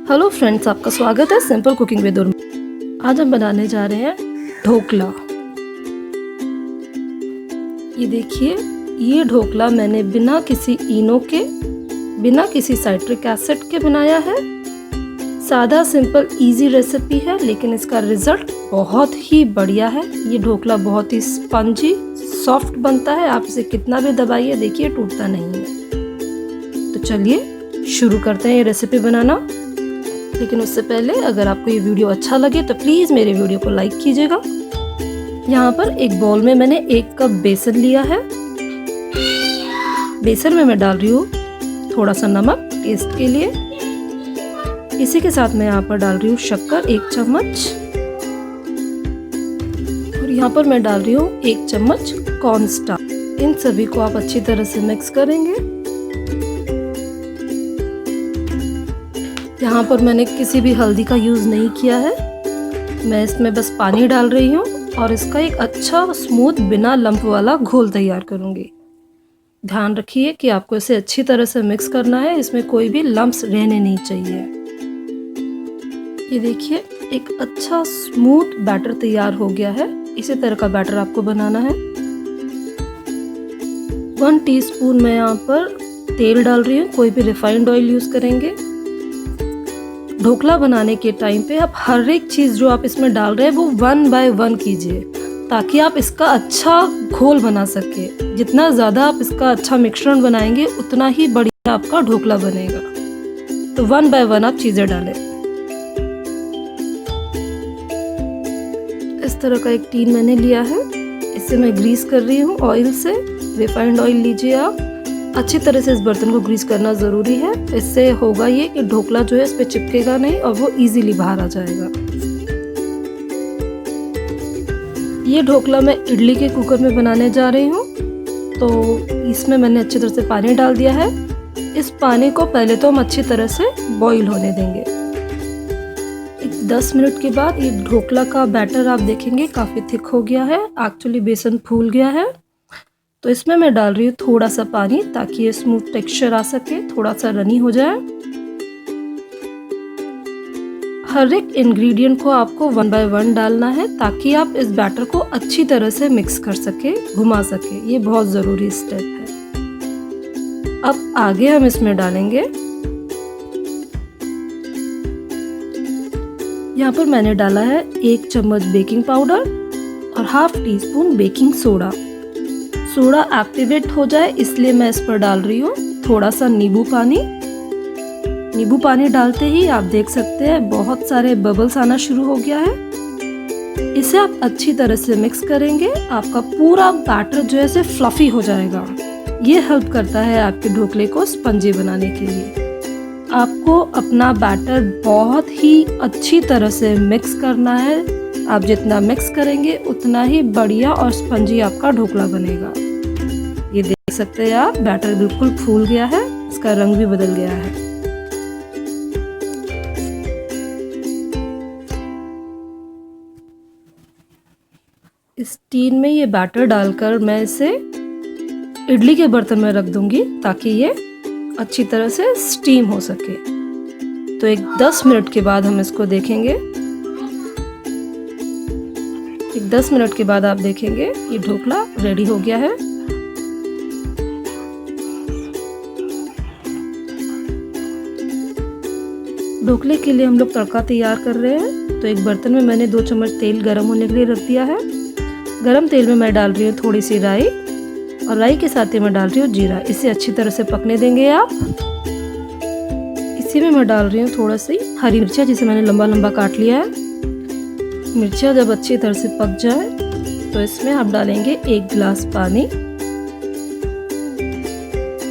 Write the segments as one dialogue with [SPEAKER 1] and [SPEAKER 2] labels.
[SPEAKER 1] Hello friends, आपका स्वागत है सिंपल कुकिंग विद उर्मी। आज हम बनाने जा रहे हैं ढोकला। ये देखिए, ये ढोकला मैंने बिना किसी इनो के, बिना किसी साइट्रिक एसिड के बनाया है। सादा सिंपल इजी रेसिपी है, लेकिन इसका रिजल्ट बहुत ही बढ़िया है। ये ढोकला बहुत ही स्पंजी सॉफ्ट बनता है। आप इसे कितना भी दबाइए, देखिए टूटता नहीं है। तो चलिए शुरू करते हैं ये रेसिपी बनाना। लेकिन उससे पहले अगर आपको ये वीडियो अच्छा लगे तो प्लीज़ मेरे वीडियो को लाइक कीजिएगा। यहाँ पर एक बाउल में मैंने 1 कप बेसन लिया है। बेसन में मैं डाल रही हूँ थोड़ा सा नमक टेस्ट के लिए। इसी के साथ मैं यहाँ पर डाल रही हूँ शक्कर 1 चम्मच, और यहाँ पर मैं डाल रही हूँ 1 चम्मच कॉर्नस्टार्च। इन सभी को आप अच्छी तरह से मिक्स करेंगे। यहाँ पर मैंने किसी भी हल्दी का यूज़ नहीं किया है। मैं इसमें बस पानी डाल रही हूँ और इसका एक अच्छा स्मूथ बिना लंप वाला घोल तैयार करूँगी। ध्यान रखिए कि आपको इसे अच्छी तरह से मिक्स करना है। इसमें कोई भी लंप्स रहने नहीं चाहिए। ये देखिए, एक अच्छा स्मूथ बैटर तैयार हो गया है। इसी तरह का बैटर आपको बनाना है। 1 टीस्पून मैं यहाँ पर तेल डाल रही हूँ। कोई भी रिफाइंड ऑयल यूज़ करेंगे। ढोकला बनाने के टाइम पे आप हर एक चीज़ जो आप इसमें डाल रहे हैं वो 1 बाय 1 कीजिए, ताकि आप इसका अच्छा घोल बना सके। जितना ज़्यादा आप इसका अच्छा मिश्रण बनाएंगे उतना ही बढ़िया आपका ढोकला बनेगा। तो 1 बाय 1 आप चीज़ें डालें। इस तरह का एक टीन मैंने लिया है। इसे मैं ग्रीस कर रही हूँ ऑयल से। रिफाइंड ऑयल लीजिए आप। अच्छी तरह से इस बर्तन को ग्रीस करना ज़रूरी है। इससे होगा ये कि ढोकला जो है इस पे चिपकेगा नहीं और वो इजीली बाहर आ जाएगा। ये ढोकला मैं इडली के कुकर में बनाने जा रही हूँ। तो इसमें मैंने अच्छी तरह से पानी डाल दिया है। इस पानी को पहले तो हम अच्छी तरह से बॉईल होने देंगे। 10 मिनट के बाद ये ढोकला का बैटर आप देखेंगे काफ़ी थिक हो गया है। एक्चुअली बेसन फूल गया है। तो इसमें मैं डाल रही हूँ थोड़ा सा पानी, ताकि ये स्मूथ टेक्सचर आ सके, थोड़ा सा रनी हो जाए। हर एक इंग्रेडिएंट को आपको 1 बाय 1 डालना है, ताकि आप इस बैटर को अच्छी तरह से मिक्स कर सके, घुमा सके। ये बहुत ज़रूरी स्टेप है। अब आगे हम इसमें डालेंगे, यहाँ पर मैंने डाला है 1 चम्मच बेकिंग पाउडर और ½ teaspoon baking soda. Soda activate हो जाए इसलिए मैं इस पर डाल रही हूँ थोड़ा सा नींबू पानी। नींबू पानी डालते ही आप देख सकते हैं बहुत सारे बबल्स आना शुरू हो गया है। इसे आप अच्छी तरह से मिक्स करेंगे। आपका पूरा बैटर जो है से फ्लफी हो जाएगा। ये हेल्प करता है आपके ढोकले को स्पंजी बनाने के लिए। आपको अपना बैटर बहुत ही अच्छी तरह से मिक्स करना है। आप जितना मिक्स करेंगे उतना ही बढ़िया और स्पंजी आपका ढोकला बनेगा। ये देख सकते हैं आप, बैटर बिल्कुल फूल गया है। इसका रंग भी बदल गया है। इस टीन में ये बैटर डालकर मैं इसे इडली के बर्तन में रख दूंगी, ताकि ये अच्छी तरह से स्टीम हो सके। तो एक 10 मिनट के बाद हम इसको देखेंगे। 10 मिनट के बाद आप देखेंगे ये ढोकला रेडी हो गया है। ढोकले के लिए हम लोग तड़का तैयार कर रहे हैं। तो एक बर्तन में मैंने 2 चम्मच तेल गरम होने के लिए रख दिया है। गरम तेल में मैं डाल रही हूँ थोड़ी सी राई, और राई के साथ ही मैं डाल रही हूँ जीरा। इसे अच्छी तरह से पकने देंगे आप। इसी में मैं डाल रही हूँ थोड़ा सी हरी मिर्चा, जिसे मैंने लंबा लंबा काट लिया है। मिर्चा जब अच्छी तरह से पक जाए तो इसमें आप डालेंगे 1 गिलास पानी।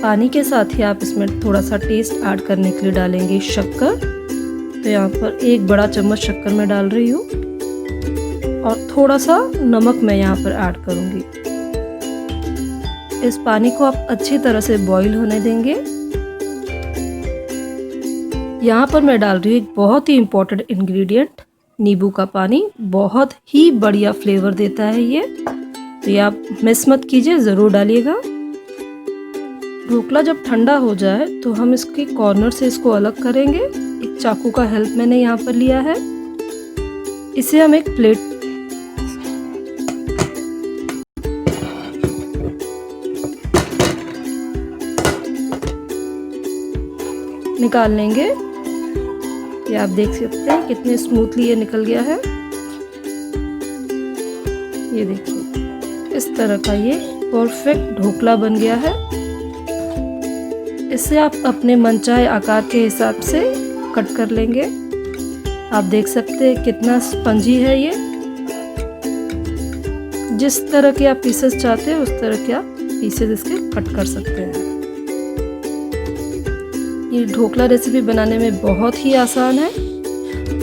[SPEAKER 1] पानी के साथ ही आप इसमें थोड़ा सा टेस्ट ऐड करने के लिए डालेंगे शक्कर। तो यहाँ पर 1 बड़ा चम्मच शक्कर मैं डाल रही हूँ, और थोड़ा सा नमक मैं यहाँ पर ऐड करूँगी। इस पानी को आप अच्छी तरह से बॉईल होने देंगे। यहाँ पर मैं डाल रही हूँ एक बहुत ही इम्पोर्टेंट इंग्रेडिएंट, नींबू का पानी। बहुत ही बढ़िया फ्लेवर देता है ये। तो ये आप मिस मत कीजिए, ज़रूर डालिएगा। ढोकला जब ठंडा हो जाए तो हम इसके कॉर्नर से इसको अलग करेंगे। एक चाकू का हेल्प मैंने यहाँ पर लिया है। इसे हम एक प्लेट निकाल लेंगे। ये आप देख सकते हैं कितने स्मूथली ये निकल गया है। ये देखिए इस तरह का ये परफेक्ट ढोकला बन गया है। इसे आप अपने मनचाहे आकार के हिसाब से कट कर लेंगे। आप देख सकते हैं कितना स्पंजी है ये। जिस तरह के आप पीसेस चाहते हैं उस तरह के आप पीसेस इसके कट कर सकते हैं। ये ढोकला रेसिपी बनाने में बहुत ही आसान है।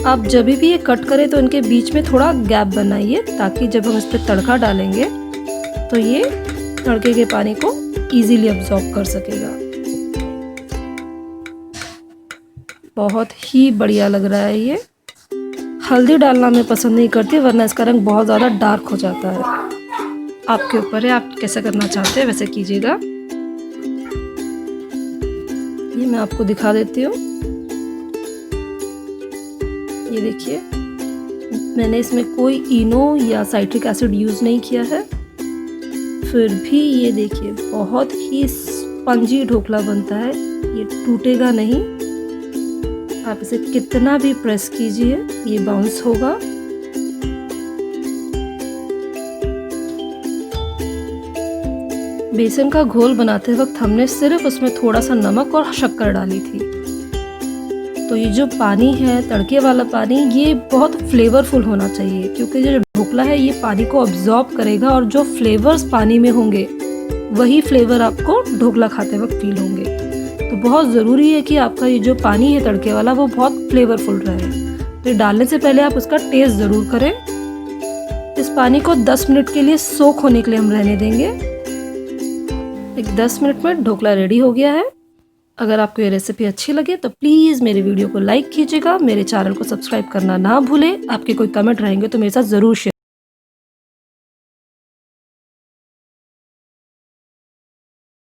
[SPEAKER 1] आप जब भी ये कट करें तो इनके बीच में थोड़ा गैप बनाइए, ताकि जब हम इस पर तड़का डालेंगे तो ये तड़के के पानी को इजीली अब्सॉर्ब कर सकेगा। बहुत ही बढ़िया लग रहा है ये। हल्दी डालना मैं पसंद नहीं करती, वरना इसका रंग बहुत ज़्यादा डार्क हो जाता है। आपके ऊपर है, आप कैसे करना चाहते हैं वैसे कीजिएगा। ये मैं आपको दिखा देती हूँ। ये देखिए मैंने इसमें कोई इनो या साइट्रिक एसिड यूज़ नहीं किया है, फिर भी ये देखिए बहुत ही स्पंजी ढोकला बनता है। ये टूटेगा नहीं। आप इसे कितना भी प्रेस कीजिए ये बाउंस होगा। बेसन का घोल बनाते वक्त हमने सिर्फ उसमें थोड़ा सा नमक और शक्कर डाली थी। तो ये जो पानी है, तड़के वाला पानी, ये बहुत फ्लेवरफुल होना चाहिए, क्योंकि जो ढोकला है ये पानी को अब्जॉर्ब करेगा और जो फ्लेवर्स पानी में होंगे वही फ्लेवर आपको ढोकला खाते वक्त फील होंगे। तो बहुत ज़रूरी है कि आपका ये जो पानी है तड़के वाला वो बहुत फ्लेवरफुल रहे। तो डालने से पहले आप उसका टेस्ट ज़रूर करें। इस पानी को 10 मिनट के लिए सोख होने के लिए हम रहने देंगे। एक 10 मिनट में ढोकला रेडी हो गया है। अगर आपको ये रेसिपी अच्छी लगे तो प्लीज़ मेरे वीडियो को लाइक कीजिएगा, मेरे चैनल को सब्सक्राइब करना ना भूलें। आपके कोई कमेंट रहेंगे तो मेरे साथ ज़रूर शेयर